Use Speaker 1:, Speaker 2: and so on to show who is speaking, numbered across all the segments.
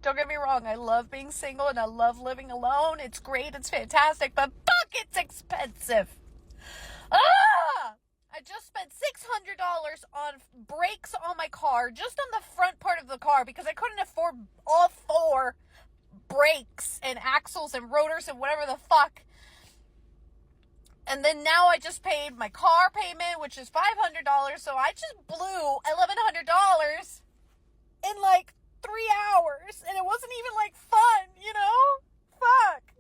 Speaker 1: Don't get me wrong. I love being single and I love living alone. It's great. It's fantastic. But fuck, it's expensive. I just spent $600 on brakes on my car, just on the front part of the car, because I couldn't afford all 4 brakes and axles and rotors and whatever the fuck. And then now I just paid my car payment, which is $500, so I just blew $1,100 in like 3 hours, and it wasn't even like fun, you know? Fuck.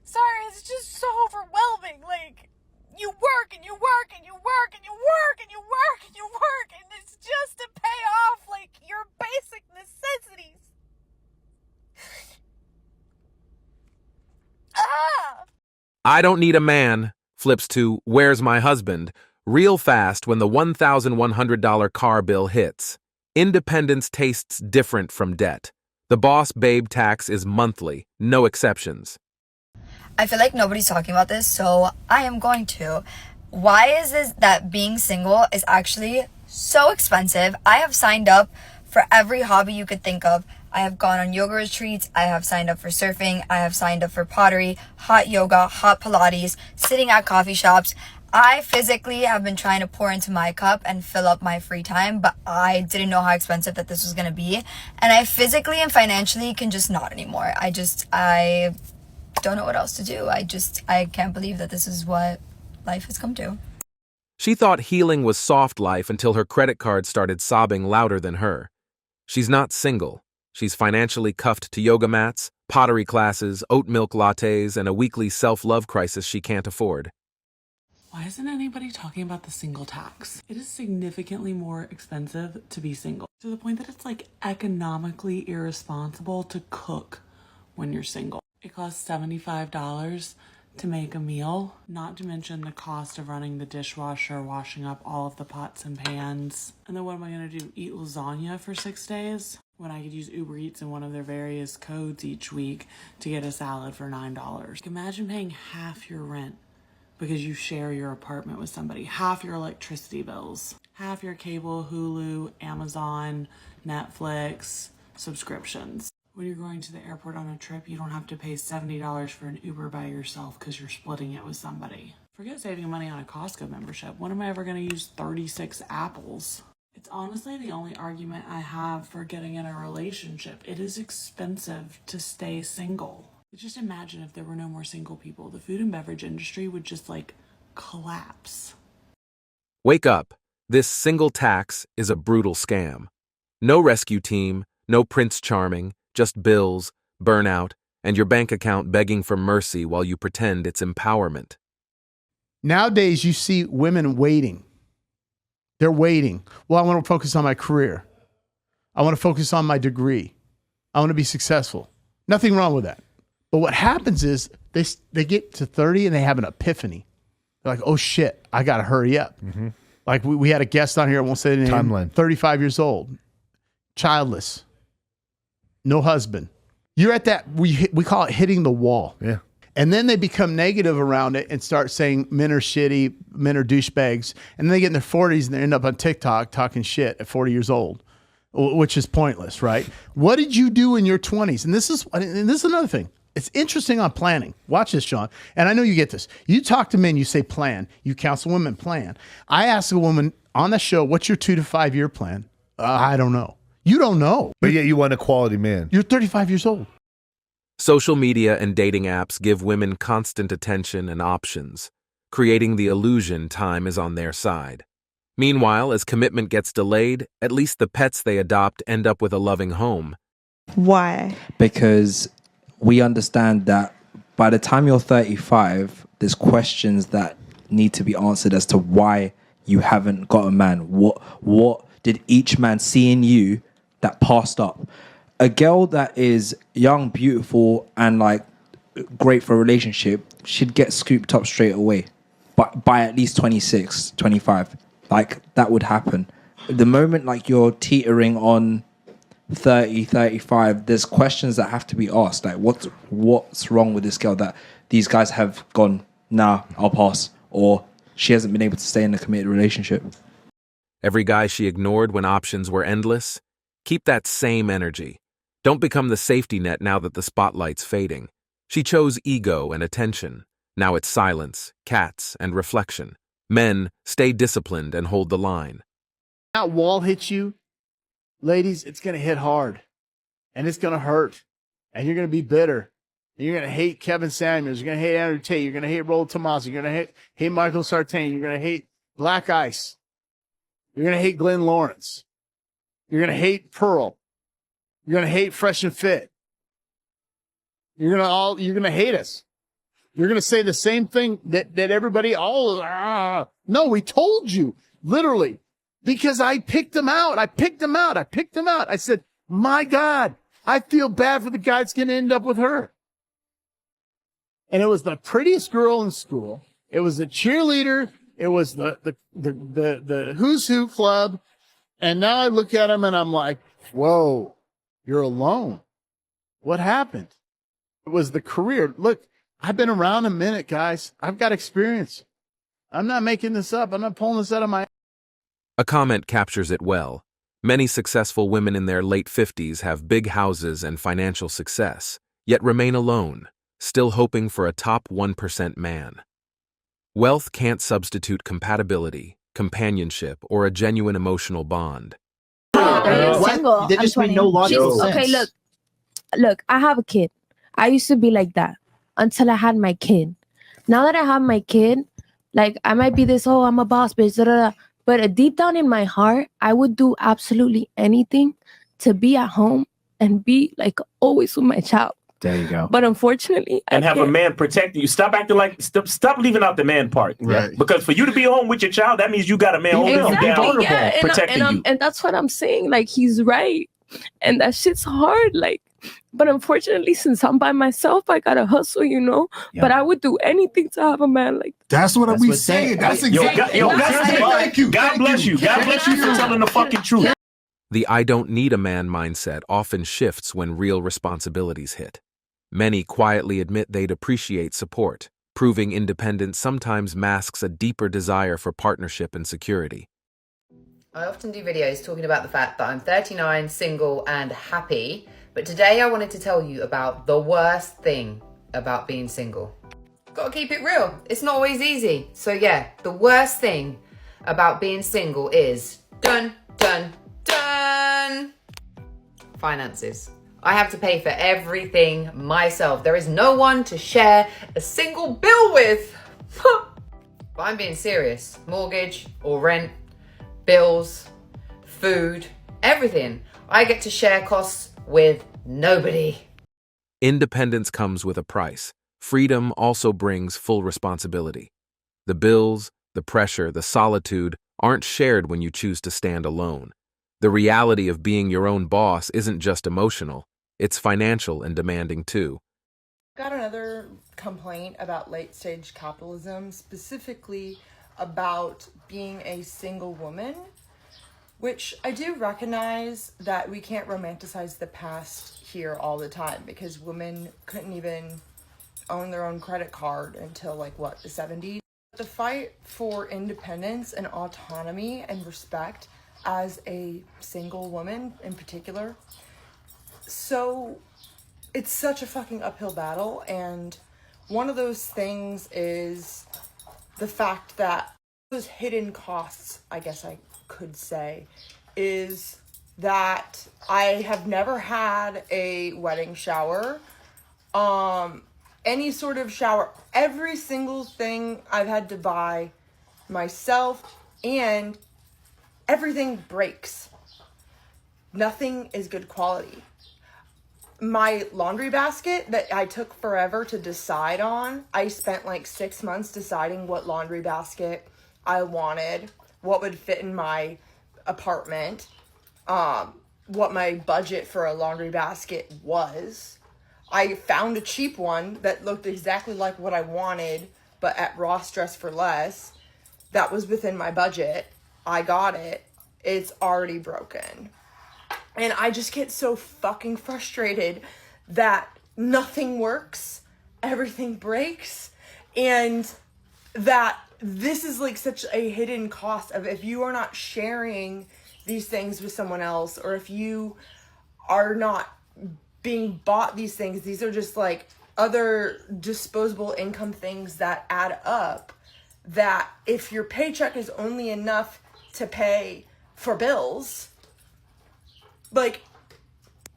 Speaker 1: Sorry, it's just so overwhelming. Like, you work and you work and you work and you work and you work and you work, and it's just to pay off like your basic necessities.
Speaker 2: I don't need a man flips to where's my husband real fast when the $1,100 car bill hits. Independence tastes different from debt. The boss babe tax is monthly, no exceptions.
Speaker 3: I feel like nobody's talking about this, so I am going to. Why is this that being single is actually so expensive? I have signed up for every hobby you could think of. I have gone on yoga retreats. I have signed up for surfing. I have signed up for pottery, hot yoga, hot Pilates, sitting at coffee shops. I physically have been trying to pour into my cup and fill up my free time, but I didn't know how expensive that this was going to be. And I physically and financially can just not anymore. I don't know what else to do. I can't believe that this is what life has come to.
Speaker 2: She thought healing was soft life until her credit card started sobbing louder than her. She's not single. She's financially cuffed to yoga mats, pottery classes, oat milk lattes, and a weekly self-love crisis she can't afford.
Speaker 4: Why isn't anybody talking about the single tax? It is significantly more expensive to be single, to the point that it's like economically irresponsible to cook when you're single. It costs $75 to make a meal, not to mention the cost of running the dishwasher, washing up all of the pots and pans. And then what am I going to do? Eat lasagna for 6 days? When I could use Uber Eats and one of their various codes each week to get a salad for $9. Imagine paying half your rent because you share your apartment with somebody, half your electricity bills, half your cable, Hulu, Amazon, Netflix, subscriptions. When you're going to the airport on a trip, you don't have to pay $70 for an Uber by yourself because you're splitting it with somebody. Forget saving money on a Costco membership. When am I ever going to use 36 apples? It's honestly the only argument I have for getting in a relationship. It is expensive to stay single. Just imagine if there were no more single people. The food and beverage industry would just collapse.
Speaker 2: Wake up. This single tax is a brutal scam. No rescue team, no Prince Charming, just bills, burnout, and your bank account begging for mercy while you pretend it's empowerment.
Speaker 5: Nowadays, you see women waiting. They're waiting. Well, I want to focus on my career. I want to focus on my degree. I want to be successful. Nothing wrong with that. But what happens is they get to 30 and they have an epiphany. They're like, oh shit, I got to hurry up. Mm-hmm. Like we had a guest on here, I won't say the name, timeline. 35 years old, childless, no husband. You're at that, we call it hitting the wall.
Speaker 6: Yeah.
Speaker 5: And then they become negative around it and start saying men are shitty, men are douchebags. And then they get in their 40s and they end up on TikTok talking shit at 40 years old, which is pointless, right? What did you do in your 20s? And this is another thing. It's interesting on planning. Watch this, Sean. And I know you get this. You talk to men, you say plan. You counsel women, plan. I ask a woman on the show, what's your 2 to 5 year plan? I don't know. You don't know.
Speaker 6: But yet you want a quality man.
Speaker 5: You're 35 years old.
Speaker 2: Social media and dating apps give women constant attention and options, creating the illusion time is on their side. Meanwhile, as commitment gets delayed, at least the pets they adopt end up with a loving home.
Speaker 7: Why?
Speaker 8: Because we understand that by the time you're 35, there's questions that need to be answered as to why you haven't got a man. What did each man see in you that passed up? A girl that is young, beautiful, and great for a relationship should get scooped up straight away. But by at least 26, 25. That would happen. The moment you're teetering on 30, 35, there's questions that have to be asked. What's wrong with this girl that these guys have gone, nah, I'll pass. Or she hasn't been able to stay in a committed relationship.
Speaker 2: Every guy she ignored when options were endless Keep that same energy. Don't become the safety net now that the spotlight's fading. She chose ego and attention. Now it's silence, cats, and reflection. Men, stay disciplined and hold the line.
Speaker 5: That wall hits you, ladies, it's going to hit hard. And it's going to hurt. And you're going to be bitter. And you're going to hate Kevin Samuels. You're going to hate Andrew Tate. You're going to hate Rollo Tomassi. You're going to hate Michael Sartain. You're going to hate Black Ice. You're going to hate Glenn Lawrence. You're going to hate Pearl. You're going to hate Fresh and Fit. You're going to hate us. You're going to say the same thing that everybody, no, we told you, literally, because I picked them out. I said, my God, I feel bad for the guy that's going to end up with her. And it was the prettiest girl in school. It was the cheerleader. It was the Who's Who club. And now I look at him and I'm like, whoa, you're alone. What happened? It was the career. Look, I've been around a minute, guys. I've got experience. I'm not making this up. I'm not pulling this out of my...
Speaker 2: A comment captures it well. Many successful women in their late 50s have big houses and financial success, yet remain alone, still hoping for a top 1% man. Wealth can't substitute compatibility, companionship, or a genuine emotional bond.
Speaker 6: Single.
Speaker 7: There just been no logical sense.
Speaker 6: Okay, look, I have a kid. I used to be like that until I had my kid. Now that I have my kid, like, I might be this, oh, I'm a boss bitch, da, da, da. But deep down in my heart, I would do absolutely anything to be at home and be like always with my child.
Speaker 7: There you go.
Speaker 6: But unfortunately,
Speaker 9: and have a man protecting you. Stop acting like, stop leaving out the man part.
Speaker 7: Right.
Speaker 9: Because for you to be home with your child, that means you got a man holding you down,
Speaker 6: yeah,
Speaker 9: protecting you.
Speaker 6: And that's what I'm saying. Like, he's right. And that shit's hard. Like, but unfortunately, since I'm by myself, I gotta hustle, you know.
Speaker 7: Yeah.
Speaker 6: But I would do anything to have a man like that.
Speaker 10: That's what we saying. That's exactly.
Speaker 9: Thank you. God bless you. God bless you for telling the fucking truth.
Speaker 2: The I don't need a man mindset often shifts when real responsibilities hit. Many quietly admit they'd appreciate support. Proving independence sometimes masks a deeper desire for partnership and security.
Speaker 11: I often do videos talking about the fact that I'm 39, single, and happy. But today I wanted to tell you about the worst thing about being single. Gotta keep it real. It's not always easy. So yeah, the worst thing about being single is dun, dun, dun. Finances. I have to pay for everything myself. There is no one to share a single bill with. But I'm being serious. Mortgage or rent, bills, food, everything. I get to share costs with nobody.
Speaker 2: Independence comes with a price. Freedom also brings full responsibility. The bills, the pressure, the solitude aren't shared when you choose to stand alone. The reality of being your own boss isn't just emotional, it's financial and demanding too.
Speaker 12: Got another complaint about late-stage capitalism, specifically about being a single woman, which I do recognize that we can't romanticize the past here all the time, because women couldn't even own their own credit card until like what, the 70s. The fight for independence and autonomy and respect as a single woman in particular, so it's such a fucking uphill battle. And one of those things is the fact that those hidden costs, I guess I could say, is that I have never had a wedding shower, any sort of shower. Every single thing I've had to buy myself, and everything breaks. Nothing is good quality. My laundry basket that I took forever to decide on, I spent like 6 months deciding what laundry basket I wanted, what would fit in my apartment, what my budget for a laundry basket was. I found a cheap one that looked exactly like what I wanted, but at Ross Dress for Less. That was within my budget. I got it. It's already broken. And I just get so fucking frustrated that nothing works, everything breaks, and that this is like such a hidden cost of, if you are not sharing these things with someone else, or if you are not being bought these things, these are just like other disposable income things that add up, that if your paycheck is only enough to pay for bills, like,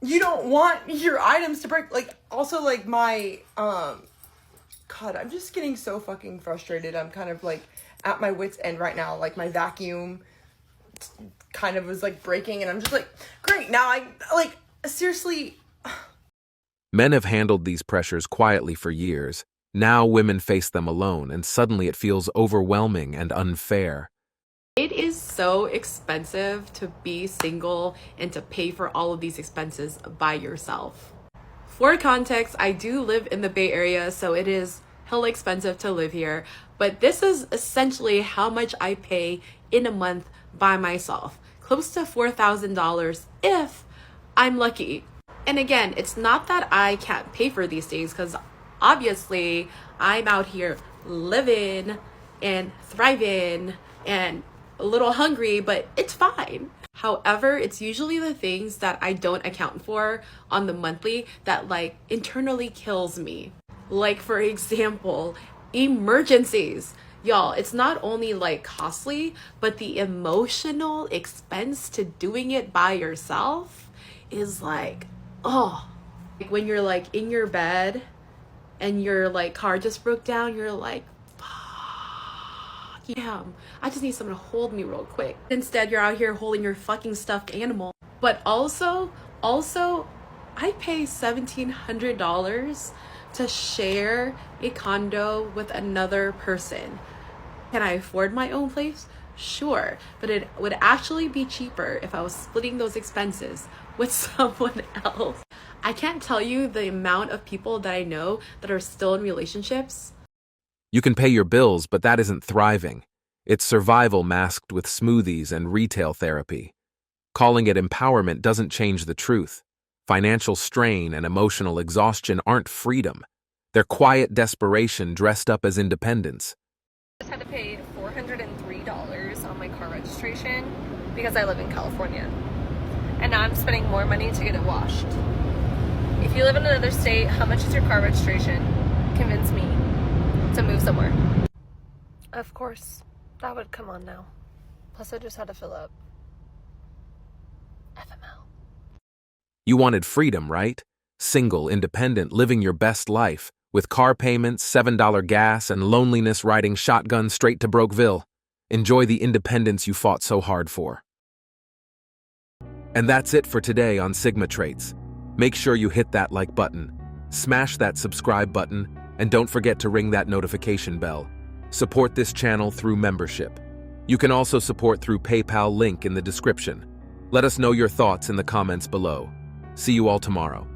Speaker 12: you don't want your items to break. Like, also, like, my, God, I'm just getting so fucking frustrated. I'm kind of, like, at my wit's end right now. Like, my vacuum kind of was, like, breaking, and I'm just like, great, now I, like, seriously.
Speaker 2: Men have handled these pressures quietly for years. Now women face them alone, and suddenly it feels overwhelming and unfair.
Speaker 13: It is so expensive to be single and to pay for all of these expenses by yourself. For context, I do live in the Bay Area, so it is hella expensive to live here. But this is essentially how much I pay in a month by myself. Close to $4,000 if I'm lucky. And again, it's not that I can't pay for these things, because obviously I'm out here living and thriving and a little hungry, but it's fine. However, it's usually the things that I don't account for on the monthly that like internally kills me. Like, for example, emergencies. Y'all, it's not only like costly, but the emotional expense to doing it by yourself is like, oh, like when you're like in your bed and your like car just broke down, you're like, fuck, yeah, I just need someone to hold me real quick. Instead, you're out here holding your fucking stuffed animal. But also, I pay $1,700 to share a condo with another person. Can I afford my own place? Sure, but it would actually be cheaper if I was splitting those expenses with someone else. I can't tell you the amount of people that I know that are still in relationships.
Speaker 2: You can pay your bills, but that isn't thriving. It's survival masked with smoothies and retail therapy. Calling it empowerment doesn't change the truth. Financial strain and emotional exhaustion aren't freedom. They're quiet desperation dressed up as independence.
Speaker 14: I just had to pay $403 on my car registration because I live in California. And now I'm spending more money to get it washed. If you live in another state, how much is your car registration? Convince me to move somewhere. Of course, that would come on now. Plus I just had to fill up FML.
Speaker 2: You wanted freedom, right? Single, independent, living your best life, with car payments, $7 gas, and loneliness riding shotgun straight to Brokeville. Enjoy the independence you fought so hard for. And that's it for today on Sigma Traits. Make sure you hit that like button, smash that subscribe button, and don't forget to ring that notification bell. Support this channel through membership. You can also support through PayPal, link in the description. Let us know your thoughts in the comments below. See you all tomorrow.